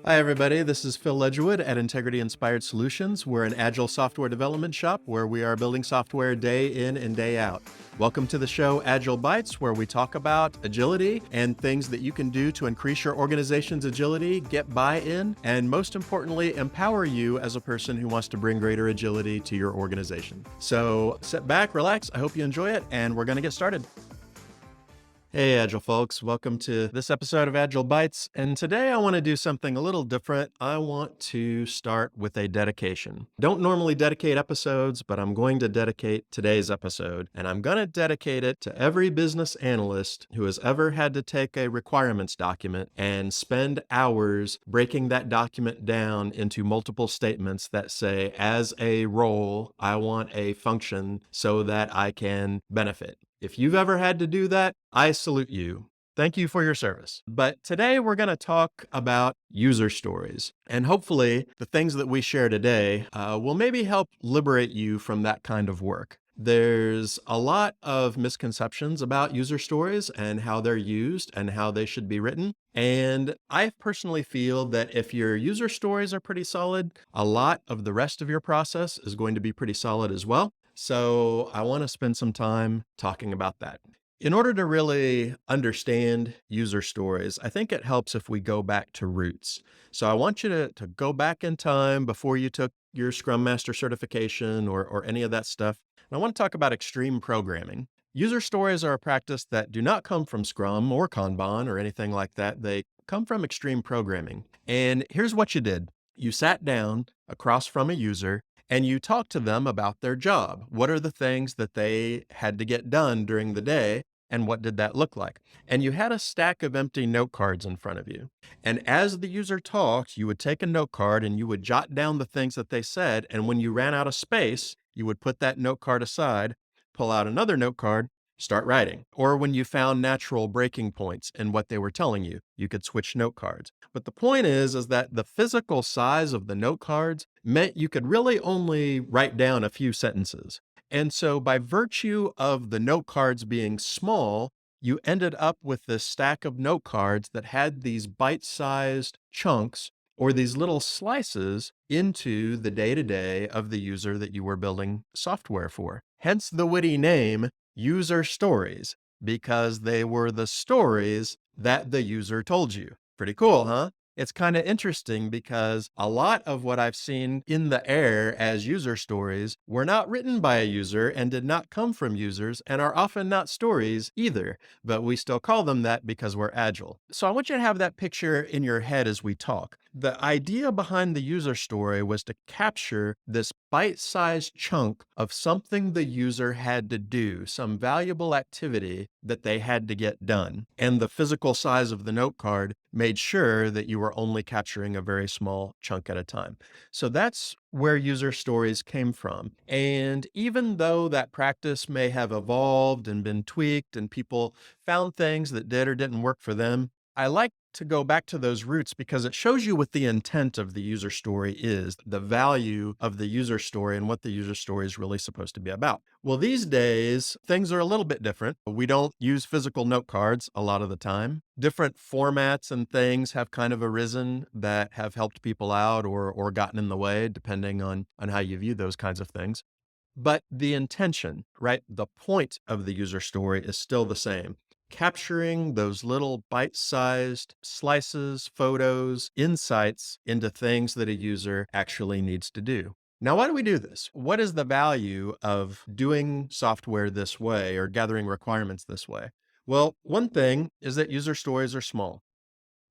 Hi, everybody. This is Phil Ledgerwood at Integrity Inspired Solutions. We're an agile software development shop where we are building software day in and day out. Welcome to the show Agile Bites, where we talk about agility and things that you can do to increase your organization's agility, get buy-in, and most importantly, empower you as a person who wants to bring greater agility to your organization. So sit back, relax. I hope you enjoy it, and we're going to get started. Hey, Agile folks, welcome to this episode of Agile Bites. And today I want to do something a little different. I want to start with a dedication. Don't normally dedicate episodes, but I'm going to dedicate today's episode. And I'm going to dedicate it to every business analyst who has ever had to take a requirements document and spend hours breaking that document down into multiple statements that say, as a role, I want a function so that I can benefit. If you've ever had to do that, I salute you. Thank you for your service. But today we're going to talk about user stories. And hopefully the things that we share today will maybe help liberate you from that kind of work. There's a lot of misconceptions about user stories and how they're used and how they should be written. And I personally feel that if your user stories are pretty solid, a lot of the rest of your process is going to be pretty solid as well. So I want to spend some time talking about that. In order to really understand user stories, I think it helps if we go back to roots. So I want you to go back in time before you took your Scrum Master certification or any of that stuff. And I want to talk about extreme programming. User stories are a practice that do not come from Scrum or Kanban or anything like that. They come from extreme programming. And here's what you did. You sat down across from a user and you talk to them about their job. What are the things that they had to get done during the day? And what did that look like? And you had a stack of empty note cards in front of you. And as the user talked, you would take a note card and you would jot down the things that they said. And when you ran out of space, you would put that note card aside, pull out another note card, start writing. Or when you found natural breaking points in what they were telling you, you could switch note cards. But the point is that the physical size of the note cards meant you could really only write down a few sentences. And so by virtue of the note cards being small, you ended up with this stack of note cards that had these bite-sized chunks or these little slices into the day-to-day of the user that you were building software for. Hence the witty name, user stories, because they were the stories that the user told you. Pretty cool, huh? It's kind of interesting because a lot of what I've seen in the air as user stories were not written by a user and did not come from users and are often not stories either, but we still call them that because we're agile. So I want you to have that picture in your head as we talk. The idea behind the user story was to capture this bite-sized chunk of something the user had to do, some valuable activity that they had to get done. And the physical size of the note card made sure that you were only capturing a very small chunk at a time. So that's where user stories came from. And even though that practice may have evolved and been tweaked and people found things that did or didn't work for them, I like to go back to those roots because it shows you what the intent of the user story is, the value of the user story and what the user story is really supposed to be about. Well, these days, things are a little bit different. We don't use physical note cards a lot of the time. Different formats and things have kind of arisen that have helped people out or gotten in the way, depending on how you view those kinds of things. But the intention, right? The point of the user story is still the same. Capturing those little bite-sized slices, photos, insights into things that a user actually needs to do. Now, why do we do this? What is the value of doing software this way or gathering requirements this way? Well, one thing is that user stories are small.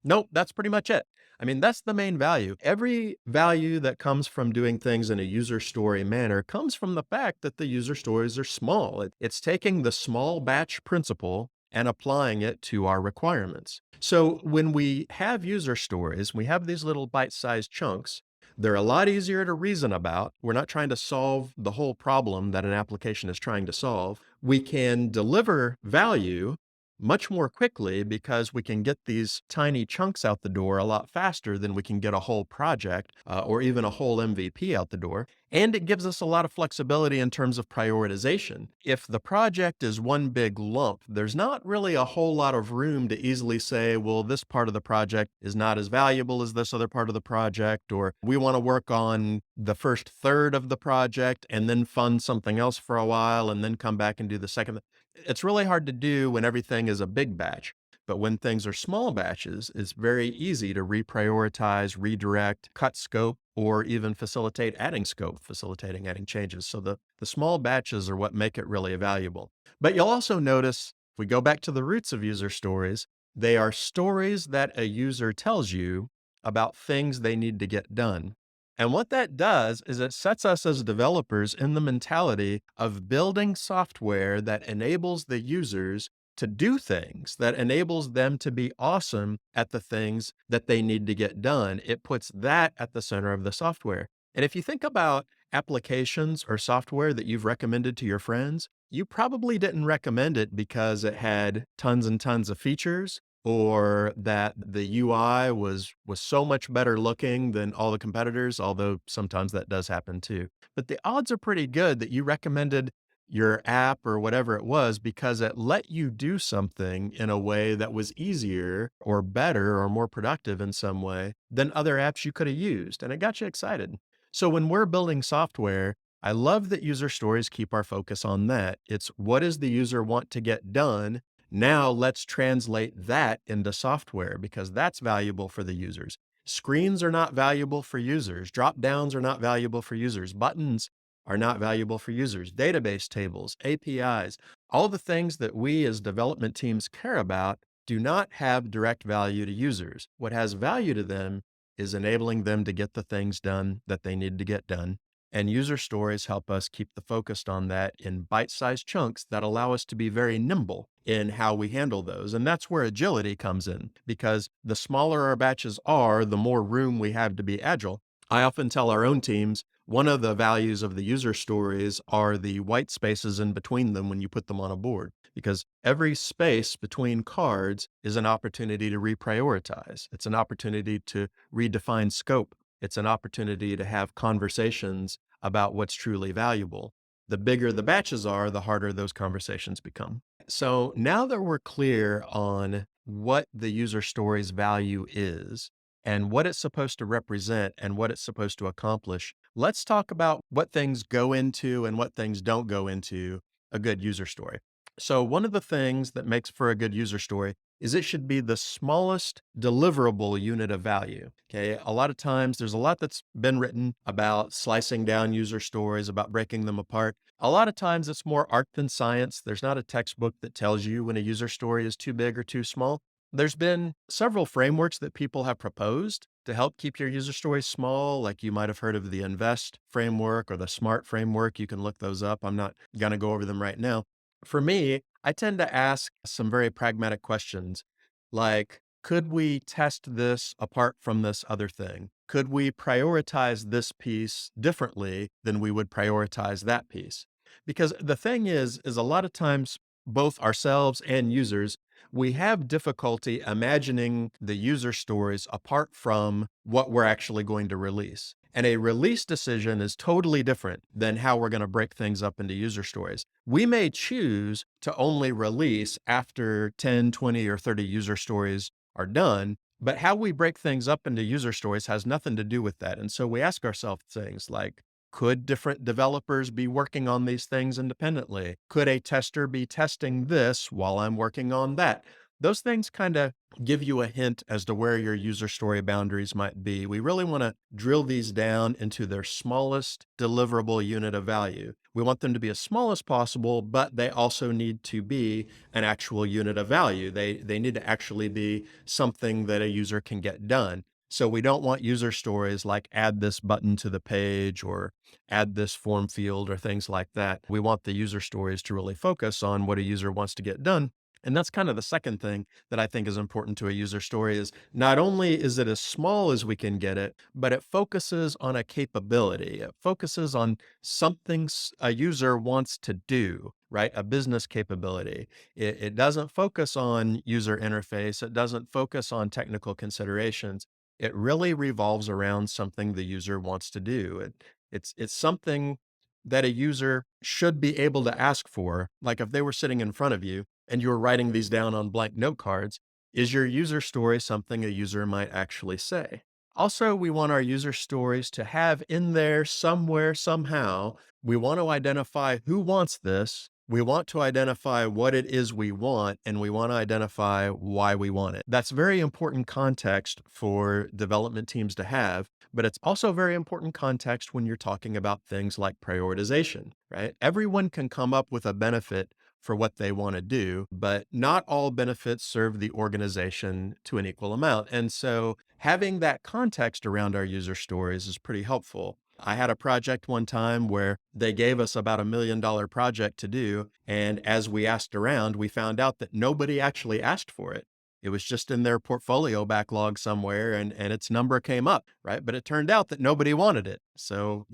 Nope, that's pretty much it. I mean, that's the main value. Every value that comes from doing things in a user story manner comes from the fact that the user stories are small. It's taking the small batch principle and applying it to our requirements. So when we have user stories, we have these little bite-sized chunks. They're a lot easier to reason about. We're not trying to solve the whole problem that an application is trying to solve. We can deliver value much more quickly because we can get these tiny chunks out the door a lot faster than we can get a whole project or even a whole MVP out the door. And it gives us a lot of flexibility in terms of prioritization. If the project is one big lump, there's not really a whole lot of room to easily say, well, this part of the project is not as valuable as this other part of the project, or we want to work on the first third of the project and then fund something else for a while and then come back and do the second. It's really hard to do when everything is a big batch. But when things are small batches, it's very easy to reprioritize, redirect, cut scope, or even facilitate adding scope, facilitating adding changes. So the small batches are what make it really valuable. But you'll also notice, if we go back to the roots of user stories, they are stories that a user tells you about things they need to get done. And what that does is it sets us as developers in the mentality of building software that enables the users to do things, that enables them to be awesome at the things that they need to get done. It puts that at the center of the software. And if you think about applications or software that you've recommended to your friends, you probably didn't recommend it because it had tons and tons of features or that the UI was so much better looking than all the competitors, although sometimes that does happen too. But the odds are pretty good that you recommended your app or whatever it was because it let you do something in a way that was easier or better or more productive in some way than other apps you could have used. And it got you excited. So when we're building software, I love that user stories keep our focus on that. It's what does the user want to get done? Now let's translate that into software because that's valuable for the users. Screens are not valuable for users. Drop downs are not valuable for users. Buttons are not valuable for users. Database tables, APIs, all the things that we as development teams care about do not have direct value to users. What has value to them is enabling them to get the things done that they need to get done. And user stories help us keep the focus on that in bite-sized chunks that allow us to be very nimble in how we handle those. And that's where agility comes in because the smaller our batches are, the more room we have to be agile. I often tell our own teams one of the values of the user stories are the white spaces in between them when you put them on a board, because every space between cards is an opportunity to reprioritize. It's an opportunity to redefine scope. It's an opportunity to have conversations about what's truly valuable. The bigger the batches are, the harder those conversations become. So now that we're clear on what the user story's value is, and what it's supposed to represent and what it's supposed to accomplish, let's talk about what things go into and what things don't go into a good user story. So, one of the things that makes for a good user story is it should be the smallest deliverable unit of value. Okay. A lot of times there's a lot that's been written about slicing down user stories, about breaking them apart. A lot of times it's more art than science. There's not a textbook that tells you when a user story is too big or too small. There's been several frameworks that people have proposed to help keep your user stories small. Like you might have heard of the Invest framework or the SMART framework. You can look those up. I'm not going to go over them right now. For me, I tend to ask some very pragmatic questions like, could we test this apart from this other thing? Could we prioritize this piece differently than we would prioritize that piece? Because the thing is a lot of times, both ourselves and users, we have difficulty imagining the user stories apart from what we're actually going to release. And a release decision is totally different than how we're going to break things up into user stories. We may choose to only release after 10, 20, or 30 user stories are done, but how we break things up into user stories has nothing to do with that. And so we ask ourselves things like, could different developers be working on these things independently? Could a tester be testing this while I'm working on that? Those things kind of give you a hint as to where your user story boundaries might be. We really want to drill these down into their smallest deliverable unit of value. We want them to be as small as possible, but they also need to be an actual unit of value. They need to actually be something that a user can get done. So we don't want user stories like add this button to the page or add this form field or things like that. We want the user stories to really focus on what a user wants to get done. And that's kind of the second thing that I think is important to a user story is not only is it as small as we can get it, but it focuses on a capability. It focuses on something a user wants to do. right? A business capability. It doesn't focus on user interface. It doesn't focus on technical considerations. It really revolves around something the user wants to do. It's something that a user should be able to ask for. Like if they were sitting in front of you and you were writing these down on blank note cards, is your user story something a user might actually say? Also, we want our user stories to have in there somewhere, somehow, we want to identify who wants this. We want to identify what it is we want, and we want to identify why we want it. That's very important context for development teams to have, but it's also very important context when you're talking about things like prioritization, right? Everyone can come up with a benefit for what they want to do, but not all benefits serve the organization to an equal amount. And so having that context around our user stories is pretty helpful. I had a project one time where they gave us about $1 million project to do. And as we asked around, we found out that nobody actually asked for it. It was just in their portfolio backlog somewhere and its number came up, right? But it turned out that nobody wanted it. So,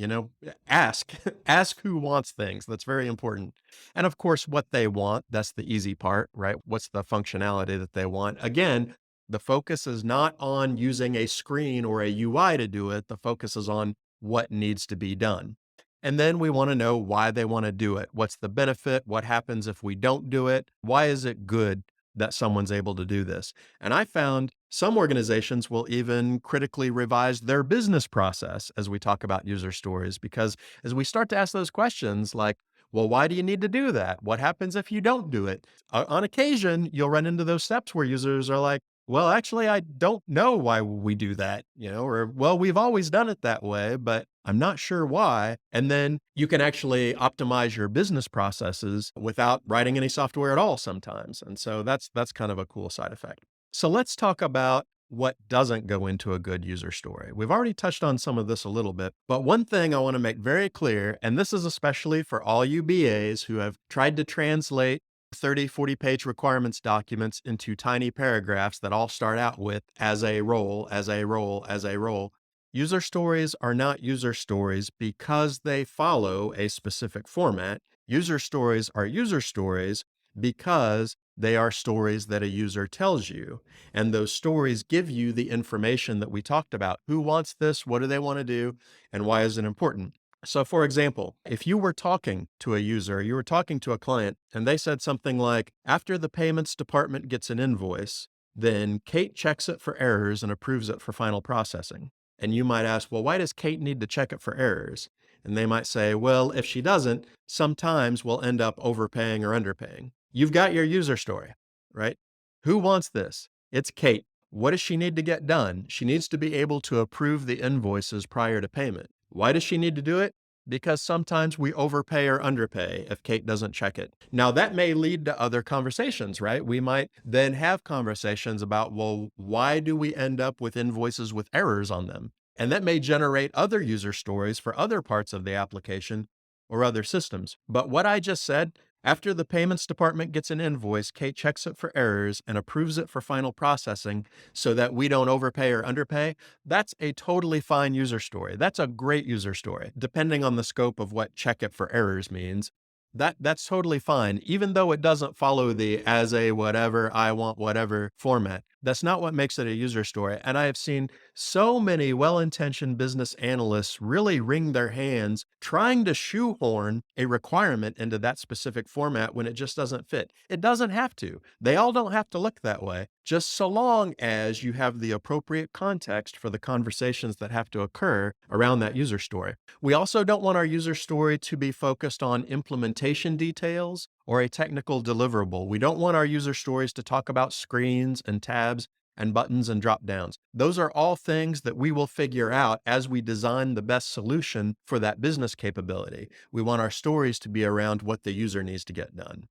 ask, ask who wants things. That's very important. And of course, what they want, that's the easy part, right? What's the functionality that they want? Again, the focus is not on using a screen or a UI to do it. The focus is on what needs to be done. And then we want to know why they want to do it. What's the benefit? What happens if we don't do it? Why is it good that someone's able to do this? And I found some organizations will even critically revise their business process as we talk about user stories, because as we start to ask those questions like, well, why do you need to do that? What happens if you don't do it? On occasion, you'll run into those steps where users are like, well, actually, I don't know why we do that, or, well, we've always done it that way, but I'm not sure why. And then you can actually optimize your business processes without writing any software at all sometimes. And so that's kind of a cool side effect. So let's talk about what doesn't go into a good user story. We've already touched on some of this a little bit, but one thing I want to make very clear, and this is especially for all you BAs who have tried to translate 30, 40-page requirements documents into tiny paragraphs that all start out with as a role, as a role, as a role. User stories are not user stories because they follow a specific format. User stories are user stories because they are stories that a user tells you. And those stories give you the information that we talked about. Who wants this? What do they want to do? And why is it important? So, for example, if you were talking to a user, you were talking to a client, and they said something like, after the payments department gets an invoice, then Kate checks it for errors and approves it for final processing. And you might ask, well, why does Kate need to check it for errors? And they might say, well, if she doesn't, sometimes we'll end up overpaying or underpaying. You've got your user story, right? Who wants this? It's Kate. What does she need to get done? She needs to be able to approve the invoices prior to payment. Why does she need to do it? Because sometimes we overpay or underpay if Kate doesn't check it. Now, that may lead to other conversations, right? We might then have conversations about, well, why do we end up with invoices with errors on them? And that may generate other user stories for other parts of the application or other systems. But what I just said, after the payments department gets an invoice, Kate checks it for errors and approves it for final processing so that we don't overpay or underpay. That's a totally fine user story. That's a great user story, depending on the scope of what check it for errors means. That's totally fine, even though it doesn't follow the as a whatever, I want whatever format. That's not what makes it a user story. And I have seen so many well-intentioned business analysts really wring their hands trying to shoehorn a requirement into that specific format when it just doesn't fit. It doesn't have to. They all don't have to look that way, just so long as you have the appropriate context for the conversations that have to occur around that user story. We also don't want our user story to be focused on implementation details or a technical deliverable. We don't want our user stories to talk about screens and tabs and buttons and drop downs. Those are all things that we will figure out as we design the best solution for that business capability. We want our stories to be around what the user needs to get done.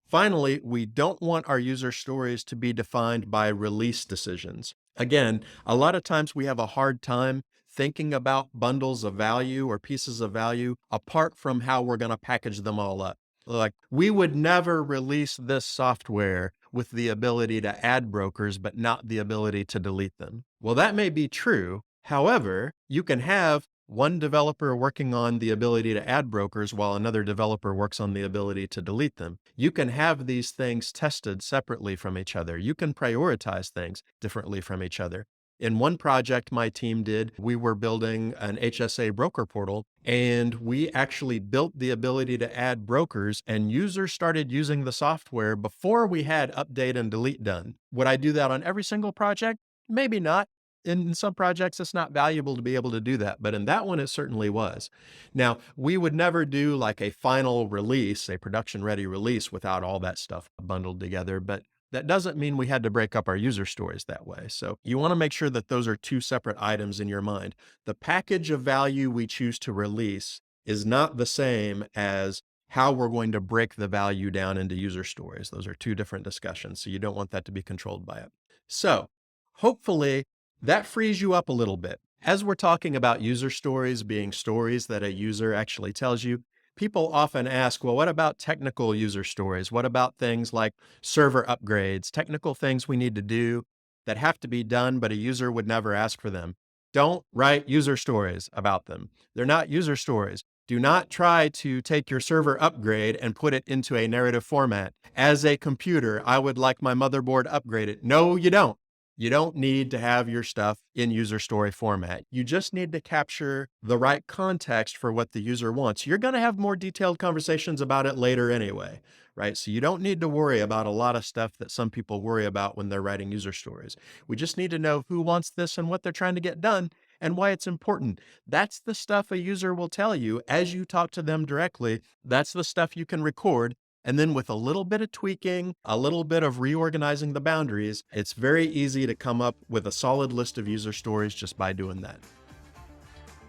Finally, we don't want our user stories to be defined by release decisions. Again, a lot of times we have a hard time thinking about bundles of value or pieces of value apart from how we're going to package them all up. Like, we would never release this software with the ability to add brokers, but not the ability to delete them. Well, that may be true. However, you can have one developer working on the ability to add brokers while another developer works on the ability to delete them. You can have these things tested separately from each other. You can prioritize things differently from each other. In one project my team did, we were building an HSA broker portal, and we actually built the ability to add brokers, and users started using the software before we had update and delete done. Would I do that on every single project? Maybe not. In some projects, it's not valuable to be able to do that, but in that one, it certainly was. Now, we would never do like a final release, a production ready release without all that stuff bundled together, but that doesn't mean we had to break up our user stories that way. So you want to make sure that those are two separate items in your mind. The package of value we choose to release is not the same as how we're going to break the value down into user stories. Those are two different discussions. So you don't want that to be controlled by it. So hopefully that frees you up a little bit. As we're talking about user stories being stories that a user actually tells you, people often ask, well, what about technical user stories? What about things like server upgrades, technical things we need to do that have to be done, but a user would never ask for them? Don't write user stories about them. They're not user stories. Do not try to take your server upgrade and put it into a narrative format. As a computer, I would like my motherboard upgraded. No, you don't. You don't need to have your stuff in user story format. You just need to capture the right context for what the user wants. You're going to have more detailed conversations about it later anyway, right? So you don't need to worry about a lot of stuff that some people worry about when they're writing user stories. We just need to know who wants this and what they're trying to get done and why it's important. That's the stuff a user will tell you as you talk to them directly. That's the stuff you can record. And then with a little bit of tweaking, a little bit of reorganizing the boundaries, it's very easy to come up with a solid list of user stories just by doing that.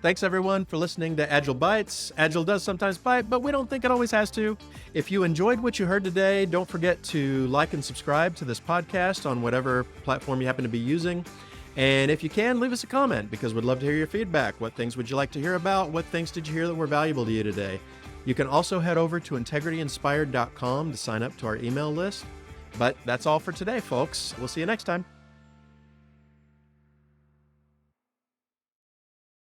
Thanks everyone for listening to Agile Bites. Agile does sometimes bite, but we don't think it always has to. If you enjoyed what you heard today, don't forget to like and subscribe to this podcast on whatever platform you happen to be using. And if you can, leave us a comment because we'd love to hear your feedback. What things would you like to hear about? What things did you hear that were valuable to you today? You can also head over to integrityinspired.com to sign up to our email list. But that's all for today, folks. We'll see you next time.